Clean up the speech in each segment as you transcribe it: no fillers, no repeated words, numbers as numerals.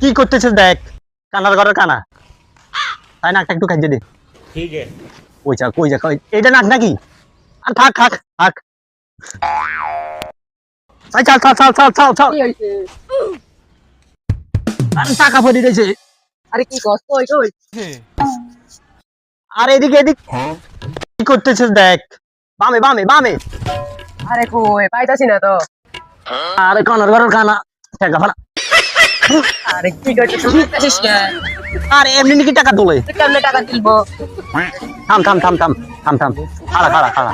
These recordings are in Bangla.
কি করতেছিস দেখ, কানার ঘরের কানা। তাই নাকটা একটু খাইয়ে দে। ठीक है। কই যা এটা নাক নাকি? আর থাক থাক থাক। চাল চাল চাল চাল চাল চাল চাল। কি হইছে? আর টাকা পড়ে রয়েছে। আরে কি কস কই কই? আর এদিকে এদিক কি করতেছিস দেখ, বামে বামে বামে। আরে কই পাইতাছি না তো। আরে কানার ঘরের কানা, টাকা ফালা। আরে কি করছিস তুই পাইতাছিস না? আরে এমনি নাকি টাকা তোলে? তুই কেমনে টাকা দিলবো? থাম থাম থাম থাম থাম থাম, খাড়া খাড়া খাড়া।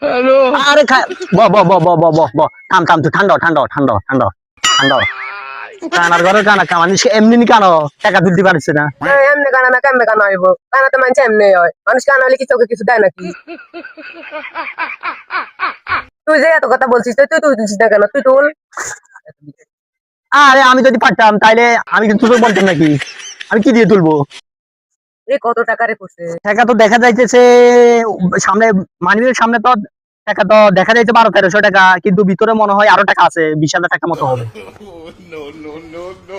হ্যালো। আরে ব ব ব ব ব ব ব থাম থাম, তুই ঠান্ডা ঠান্ডা ঠান্ডা ঠান্ডা ঠান্ডা। কানার ঘরের কানা মানুষ এমনি নি কানো, টাকা তুলতে পারছে না। এমনে কানা না কেমনে কানা হইব? কানা তো মানুষ এমনি হয়। মানুষ কানা হলে কি তোকে কিছু দেয় নাকি? তুই যে এত কথা বলছিস তুই তুই তুলছিস না কেন? তুই তুল। আরে আমি যদি পারতাম তাইলে আমি কিন্তু তোকে বলতাম নাকি, আমি কি দিয়ে তুলবো? এ কত টাকা রে পড়ছে? টাকা তো দেখা যাইতেছে সামনে, মানিব্যাগের সামনে তো টাকা তো দেখা যাইছে 1200-1300 টাকা, কিন্তু ভিতরে মনে হয় আরো টাকা আছে, 20,000 টাকা মতো হবে।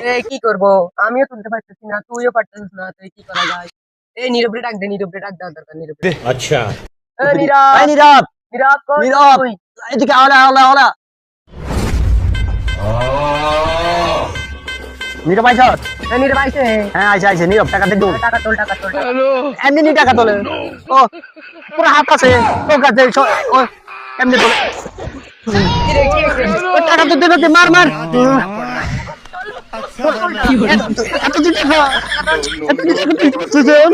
এ কি করব? আমিও তুলতে পারতেছি না, তুইও পারতেছিস না, তুই কি করা যায়? এই নীরবরে ডাক দে, নীরবরে ডাক দেওয়া দরকার নীরবরে। अच्छा। এ নীরব, এই নীরব, নীরব কই নীরব, তুই? এদিকে আওলা আওলা আওলা। নীরব আইছ? এ নীরব আইছে? হ্যাঁ আইছে আইছে, নীরব টাকা দে দৌড়। টাকা তোল টাকা তোল। এমনি নি টাকা তোলে। ও পুরো হাত আছে, তোর কাছে ও এমনি তোলে। কি রে কি হইছে? ও টাকা তো দেবে, মার মার। এত দিন এত দিন